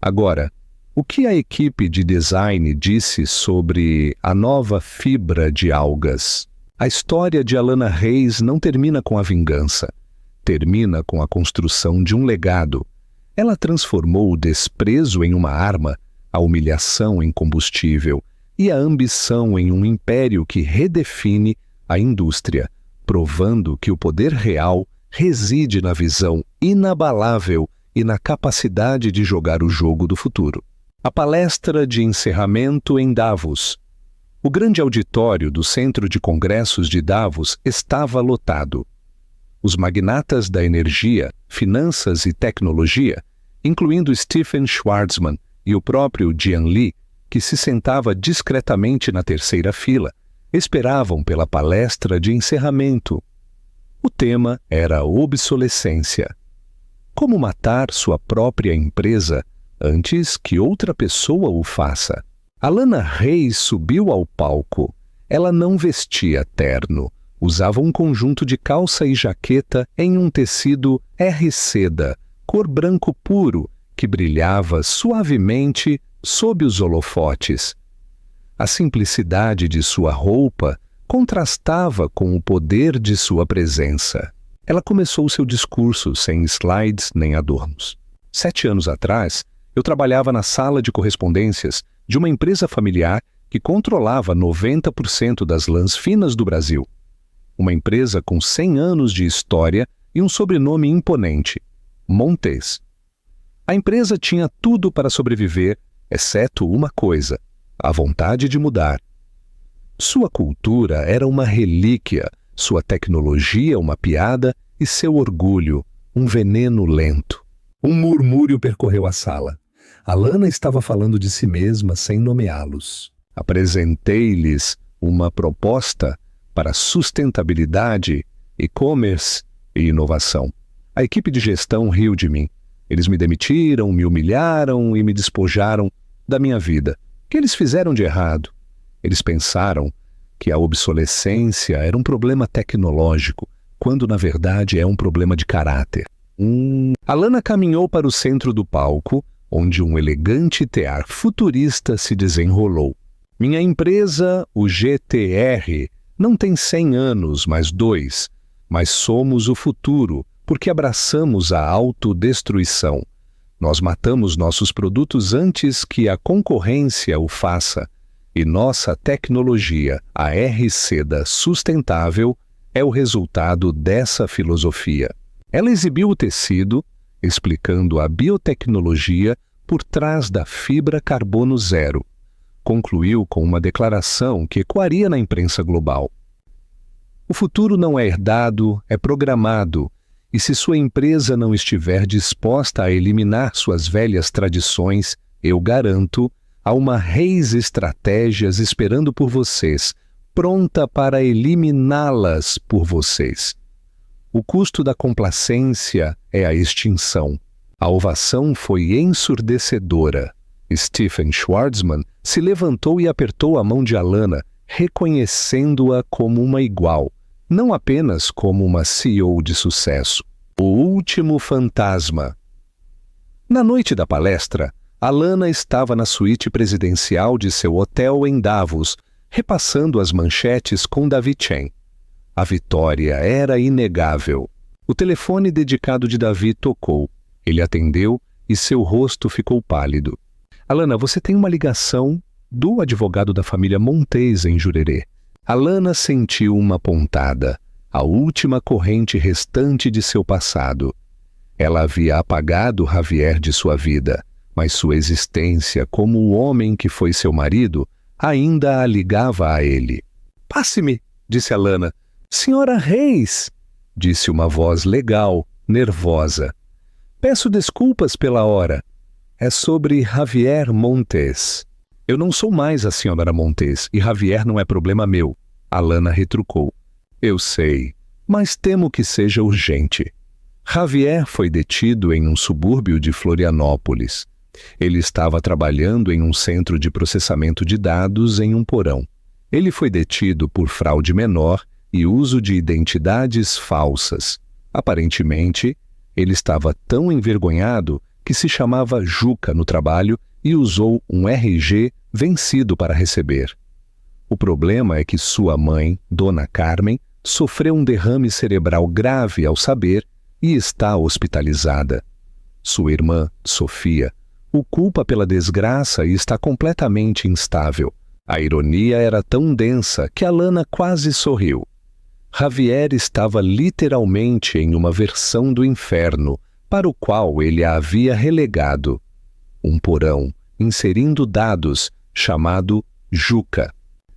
Agora, o que a equipe de design disse sobre a nova fibra de algas? A história de Alana Reis não termina com a vingança. Termina com a construção de um legado. Ela transformou o desprezo em uma arma, a humilhação em combustível e a ambição em um império que redefine a indústria, provando que o poder real reside na visão inabalável e na capacidade de jogar o jogo do futuro. A palestra de encerramento em Davos. O grande auditório do Centro de Congressos de Davos estava lotado. Os magnatas da energia, finanças e tecnologia, incluindo Stephen Schwarzman e o próprio Jian Li, que se sentava discretamente na terceira fila, esperavam pela palestra de encerramento. O tema era a obsolescência. Como matar sua própria empresa antes que outra pessoa o faça? Alana Reis subiu ao palco. Ela não vestia terno. Usava um conjunto de calça e jaqueta em um tecido R-seda, cor branco puro, que brilhava suavemente sob os holofotes. A simplicidade de sua roupa contrastava com o poder de sua presença. Ela começou seu discurso sem slides nem adornos. 7 anos atrás, eu trabalhava na sala de correspondências de uma empresa familiar que controlava 90% das lãs finas do Brasil. Uma empresa com 100 anos de história e um sobrenome imponente, Montes. A empresa tinha tudo para sobreviver, exceto uma coisa: a vontade de mudar. Sua cultura era uma relíquia, sua tecnologia uma piada e seu orgulho um veneno lento. Um murmúrio percorreu a sala. Alana estava falando de si mesma sem nomeá-los. Apresentei-lhes uma proposta para sustentabilidade, e-commerce e inovação. A equipe de gestão riu de mim. Eles me demitiram, me humilharam e me despojaram da minha vida. O que eles fizeram de errado? Eles pensaram que a obsolescência era um problema tecnológico, quando na verdade é um problema de caráter. Alana caminhou para o centro do palco, onde um elegante tear futurista se desenrolou. Minha empresa, o GTR, não tem 100 anos, mais 2, mas somos o futuro, porque abraçamos a autodestruição. Nós matamos nossos produtos antes que a concorrência o faça, e nossa tecnologia, a R-Seda Sustentável, é o resultado dessa filosofia. Ela exibiu o tecido, explicando a biotecnologia por trás da fibra carbono zero. Concluiu com uma declaração que ecoaria na imprensa global. O futuro não é herdado, é programado, e se sua empresa não estiver disposta a eliminar suas velhas tradições, eu garanto, há uma Reis Estratégias esperando por vocês, pronta para eliminá-las por vocês. O custo da complacência é a extinção. A ovação foi ensurdecedora. Stephen Schwarzman se levantou e apertou a mão de Alana, reconhecendo-a como uma igual, não apenas como uma CEO de sucesso. O último fantasma. Na noite da palestra, Alana estava na suíte presidencial de seu hotel em Davos, repassando as manchetes com Davi Chen. A vitória era inegável. O telefone dedicado de Davi tocou. Ele atendeu e seu rosto ficou pálido. Alana, você tem uma ligação do advogado da família Montes em Jurerê. Alana sentiu uma pontada, a última corrente restante de seu passado. Ela havia apagado Javier de sua vida, mas sua existência como o homem que foi seu marido ainda a ligava a ele. Passe-me, disse Alana. Senhora Reis, disse uma voz legal, nervosa. Peço desculpas pela hora. É sobre Javier Montes. Eu não sou mais a senhora Montes e Javier não é problema meu. Alana retrucou. Eu sei, mas temo que seja urgente. Javier foi detido em um subúrbio de Florianópolis. Ele estava trabalhando em um centro de processamento de dados em um porão. Ele foi detido por fraude menor e uso de identidades falsas. Aparentemente, ele estava tão envergonhado que se chamava Juca no trabalho e usou um RG vencido para receber. O problema é que sua mãe, Dona Carmen, sofreu um derrame cerebral grave ao saber e está hospitalizada. Sua irmã, Sofia, o culpa pela desgraça e está completamente instável. A ironia era tão densa que Alana quase sorriu. Javier estava literalmente em uma versão do inferno, para o qual ele a havia relegado. Um porão, inserindo dados, chamado Juca.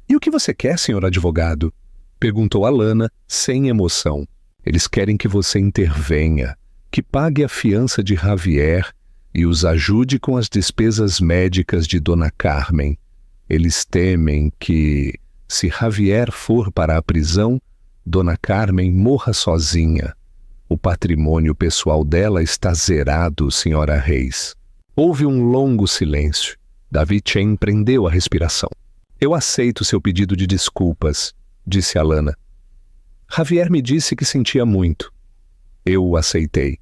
E o que você quer, senhor advogado? Perguntou Alana, sem emoção. Eles querem que você intervenha, que pague a fiança de Javier e os ajude com as despesas médicas de Dona Carmen. Eles temem que, se Javier for para a prisão, Dona Carmen morra sozinha. O patrimônio pessoal dela está zerado, senhora Reis. Houve um longo silêncio. Davi Chen prendeu a respiração. Eu aceito seu pedido de desculpas, disse Alana. Javier me disse que sentia muito. Eu o aceitei.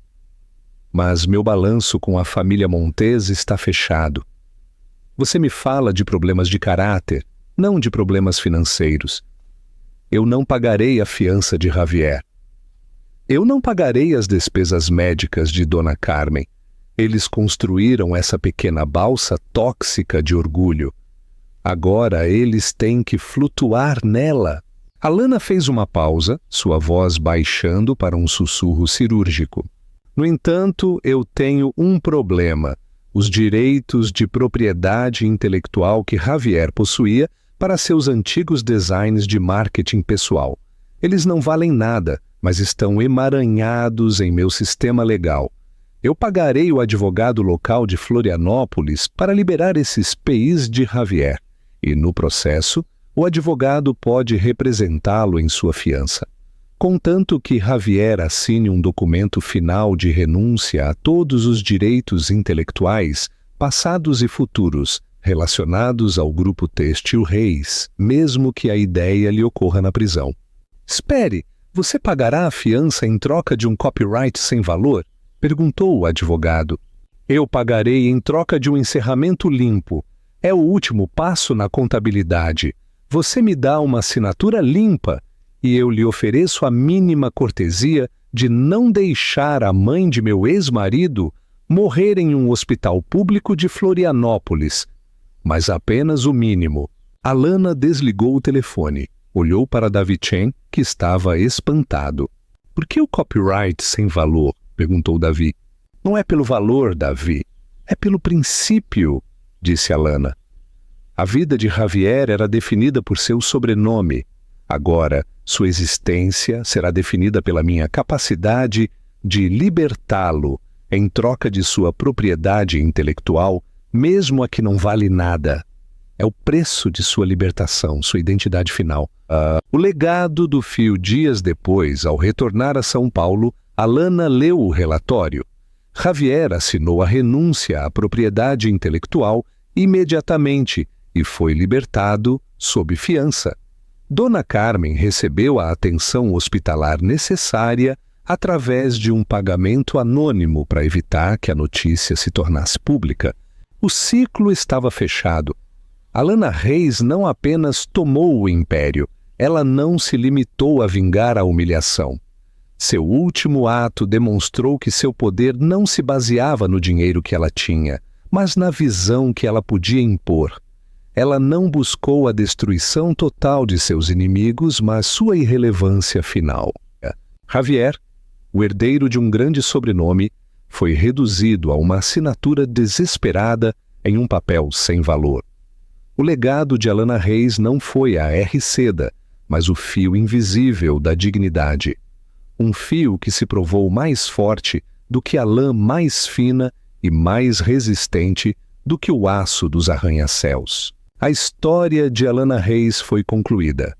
Mas meu balanço com a família Montes está fechado. Você me fala de problemas de caráter, não de problemas financeiros. Eu não pagarei a fiança de Javier. Eu não pagarei as despesas médicas de Dona Carmen. Eles construíram essa pequena balsa tóxica de orgulho. Agora eles têm que flutuar nela. Alana fez uma pausa, sua voz baixando para um sussurro cirúrgico. No entanto, eu tenho um problema. Os direitos de propriedade intelectual que Javier possuía para seus antigos designs de marketing pessoal. Eles não valem nada, mas estão emaranhados em meu sistema legal. Eu pagarei o advogado local de Florianópolis para liberar esses PIs de Javier, e, no processo, o advogado pode representá-lo em sua fiança. Contanto que Javier assine um documento final de renúncia a todos os direitos intelectuais, passados e futuros, relacionados ao grupo têxtil Reis, mesmo que a ideia lhe ocorra na prisão. Espere, você pagará a fiança em troca de um copyright sem valor? Perguntou o advogado. Eu pagarei em troca de um encerramento limpo. É o último passo na contabilidade. Você me dá uma assinatura limpa e eu lhe ofereço a mínima cortesia de não deixar a mãe de meu ex-marido morrer em um hospital público de Florianópolis. Mas apenas o mínimo. Alana desligou o telefone, olhou para Davi Chen, que estava espantado. Por que o copyright sem valor? Perguntou Davi. Não é pelo valor, Davi. É pelo princípio, disse Alana. A vida de Javier era definida por seu sobrenome. Agora, sua existência será definida pela minha capacidade de libertá-lo em troca de sua propriedade intelectual, mesmo a que não vale nada. É o preço de sua libertação, sua identidade final. O legado do fio dias depois, ao retornar a São Paulo, Alana leu o relatório. Javier assinou a renúncia à propriedade intelectual imediatamente e foi libertado sob fiança. Dona Carmen recebeu a atenção hospitalar necessária através de um pagamento anônimo para evitar que a notícia se tornasse pública. O ciclo estava fechado. Alana Reis não apenas tomou o império, ela não se limitou a vingar a humilhação. Seu último ato demonstrou que seu poder não se baseava no dinheiro que ela tinha, mas na visão que ela podia impor. Ela não buscou a destruição total de seus inimigos, mas sua irrelevância final. Javier, o herdeiro de um grande sobrenome, foi reduzido a uma assinatura desesperada em um papel sem valor. O legado de Alana Reis não foi a R. Seda, mas o fio invisível da dignidade. Um fio que se provou mais forte do que a lã mais fina e mais resistente do que o aço dos arranha-céus. A história de Alana Reis foi concluída.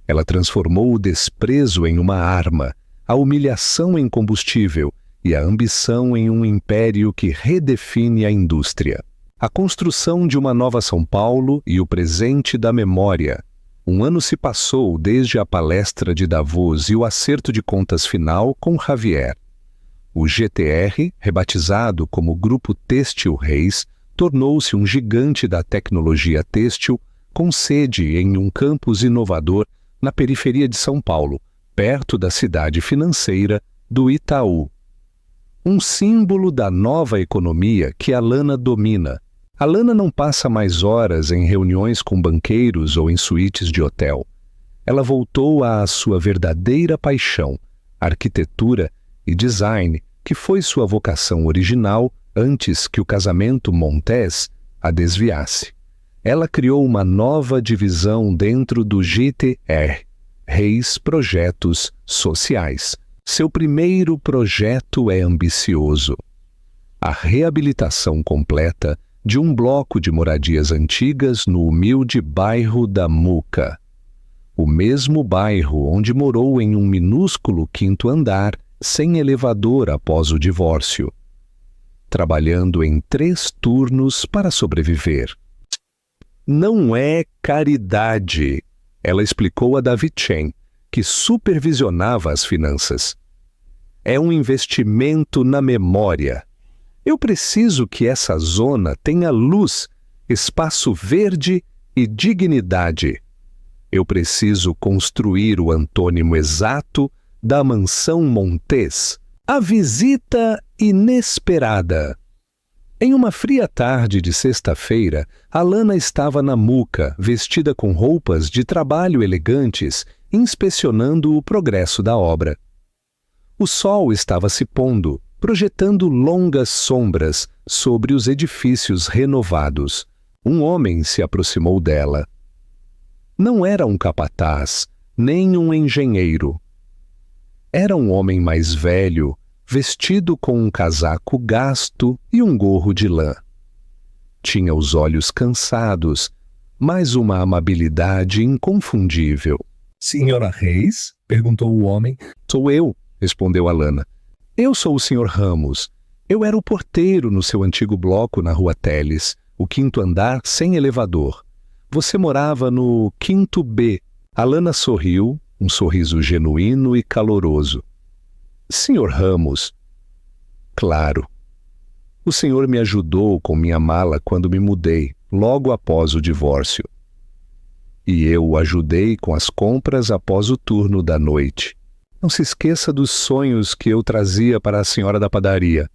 Ela transformou o desprezo em uma arma, a humilhação em combustível e a ambição em um império que redefine a indústria. A construção de uma nova São Paulo e o presente da memória. Um ano se passou desde a palestra de Davos e o acerto de contas final com Javier. O GTR, rebatizado como Grupo Têxtil Reis, tornou-se um gigante da tecnologia têxtil com sede em um campus inovador na periferia de São Paulo, perto da cidade financeira do Itaú. Um símbolo da nova economia que Alana domina. Alana não passa mais horas em reuniões com banqueiros ou em suítes de hotel. Ela voltou à sua verdadeira paixão, arquitetura e design, que foi sua vocação original antes que o casamento Montes a desviasse. Ela criou uma nova divisão dentro do GTR, Reis Projetos Sociais. Seu primeiro projeto é ambicioso. A reabilitação completa de um bloco de moradias antigas no humilde bairro da Muca. O mesmo bairro onde morou em um minúsculo quinto andar, sem elevador após o divórcio, trabalhando em 3 turnos para sobreviver. Não é caridade, ela explicou a Davi Chen, que supervisionava as finanças. É um investimento na memória. Eu preciso que essa zona tenha luz, espaço verde e dignidade. Eu preciso construir o antônimo exato da mansão Montes, a visita inesperada. Em uma fria tarde de sexta-feira, Alana estava na muca, vestida com roupas de trabalho elegantes, inspecionando o progresso da obra. O sol estava se pondo, projetando longas sombras sobre os edifícios renovados. Um homem se aproximou dela. Não era um capataz, nem um engenheiro. Era um homem mais velho, vestido com um casaco gasto e um gorro de lã. Tinha os olhos cansados, mas uma amabilidade inconfundível. Senhora Reis? Perguntou o homem. Sou eu, respondeu Alana. Eu sou o Sr. Ramos. Eu era o porteiro no seu antigo bloco na Rua Teles, o 5º andar sem elevador. Você morava no 5º B. Alana sorriu, um sorriso genuíno e caloroso. Sr. Ramos. Claro. O senhor me ajudou com minha mala quando me mudei, logo após o divórcio. E eu o ajudei com as compras após o turno da noite. Não se esqueça dos sonhos que eu trazia para a senhora da padaria.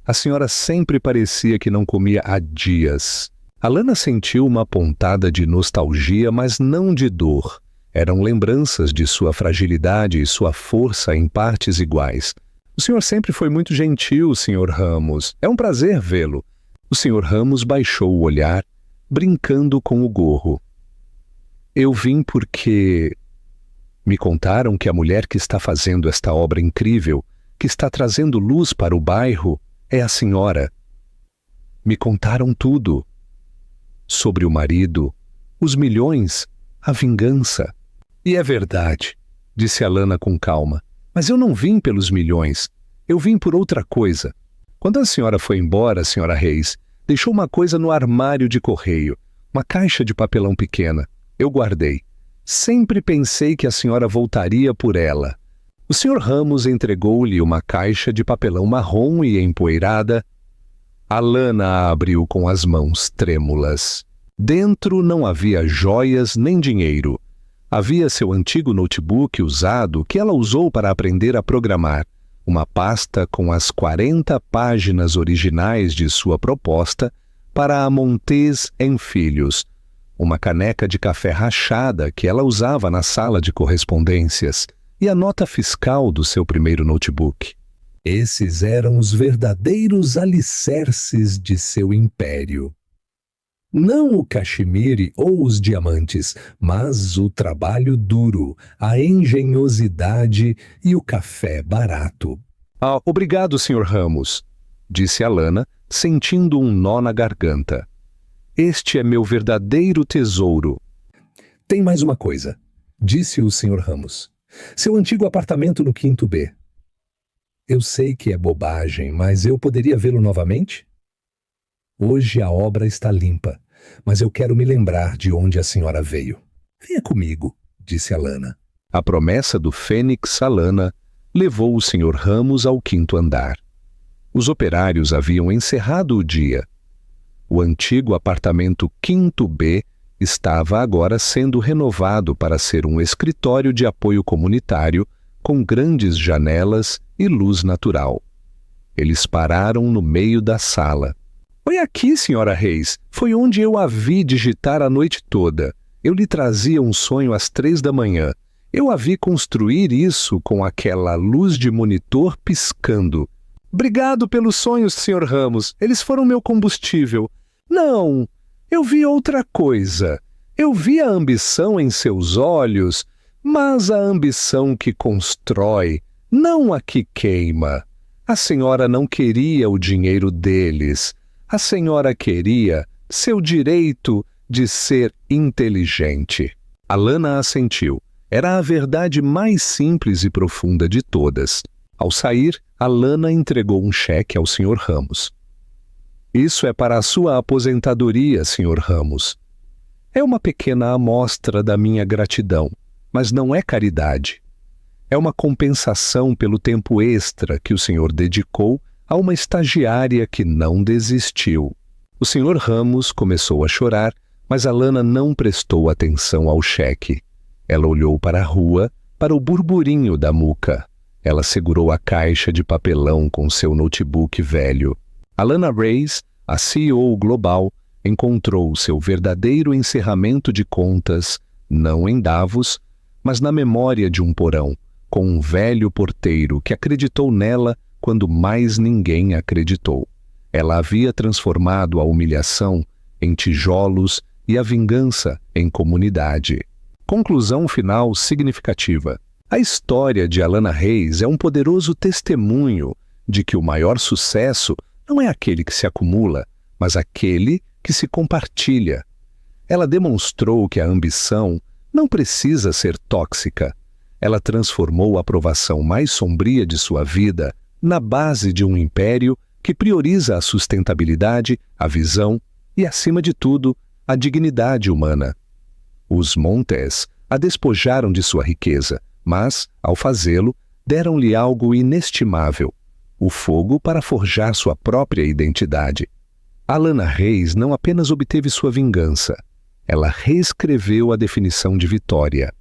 A senhora sempre parecia que não comia há dias. Alana sentiu uma pontada de nostalgia, mas não de dor. Eram lembranças de sua fragilidade e sua força em partes iguais. O senhor sempre foi muito gentil, Sr. Ramos. É um prazer vê-lo. O Sr. Ramos baixou o olhar, brincando com o gorro. Eu vim porque... Me contaram que a mulher que está fazendo esta obra incrível, que está trazendo luz para o bairro, é a senhora. Me contaram tudo. Sobre o marido, os milhões, a vingança. E é verdade, disse Alana com calma. Mas eu não vim pelos milhões. Eu vim por outra coisa. Quando a senhora foi embora, senhora Reis, deixou uma coisa no armário de correio, uma caixa de papelão pequena. Eu guardei. Sempre pensei que a senhora voltaria por ela. O Sr. Ramos entregou-lhe uma caixa de papelão marrom e empoeirada. Alana a abriu com as mãos trêmulas. Dentro não havia joias nem dinheiro. Havia seu antigo notebook usado que ela usou para aprender a programar, uma pasta com as 40 páginas originais de sua proposta para a Montes em Filhos, uma caneca de café rachada que ela usava na sala de correspondências e a nota fiscal do seu primeiro notebook. Esses eram os verdadeiros alicerces de seu império. Não o cachemire ou os diamantes, mas o trabalho duro, a engenhosidade e o café barato. Ah, obrigado, Sr. Ramos, disse Alana, sentindo um nó na garganta. Este é meu verdadeiro tesouro. Tem mais uma coisa, disse o Sr. Ramos. Seu antigo apartamento no 5º B. Eu sei que é bobagem, mas eu poderia vê-lo novamente? Hoje a obra está limpa, mas eu quero me lembrar de onde a senhora veio. Venha comigo, disse Alana. A promessa do Fênix Alana levou o Sr. Ramos ao 5º andar. Os operários haviam encerrado o dia. O antigo apartamento 5º B estava agora sendo renovado para ser um escritório de apoio comunitário com grandes janelas e luz natural. Eles pararam no meio da sala. Foi aqui, senhora Reis. Foi onde eu a vi digitar a noite toda. Eu lhe trazia um sonho às 3 da manhã. Eu a vi construir isso com aquela luz de monitor piscando. Obrigado pelos sonhos, Sr. Ramos. Eles foram meu combustível. Não, eu vi outra coisa. Eu vi a ambição em seus olhos, mas a ambição que constrói, não a que queima. A senhora não queria o dinheiro deles. A senhora queria seu direito de ser inteligente. Alana assentiu. Era a verdade mais simples e profunda de todas. Ao sair, Alana entregou um cheque ao Sr. Ramos. Isso é para a sua aposentadoria, Sr. Ramos. É uma pequena amostra da minha gratidão, mas não é caridade. É uma compensação pelo tempo extra que o senhor dedicou a uma estagiária que não desistiu. O Sr. Ramos começou a chorar, mas Alana não prestou atenção ao cheque. Ela olhou para a rua, para o burburinho da muca. Ela segurou a caixa de papelão com seu notebook velho. Alana Reyes, a CEO global, encontrou seu verdadeiro encerramento de contas, não em Davos, mas na memória de um porão, com um velho porteiro que acreditou nela quando mais ninguém acreditou. Ela havia transformado a humilhação em tijolos e a vingança em comunidade. Conclusão final significativa. A história de Alana Reyes é um poderoso testemunho de que o maior sucesso não é aquele que se acumula, mas aquele que se compartilha. Ela demonstrou que a ambição não precisa ser tóxica. Ela transformou a aprovação mais sombria de sua vida na base de um império que prioriza a sustentabilidade, a visão e, acima de tudo, a dignidade humana. Os Montes a despojaram de sua riqueza, mas, ao fazê-lo, deram-lhe algo inestimável: o fogo para forjar sua própria identidade. Alana Reyes não apenas obteve sua vingança, ela reescreveu a definição de vitória.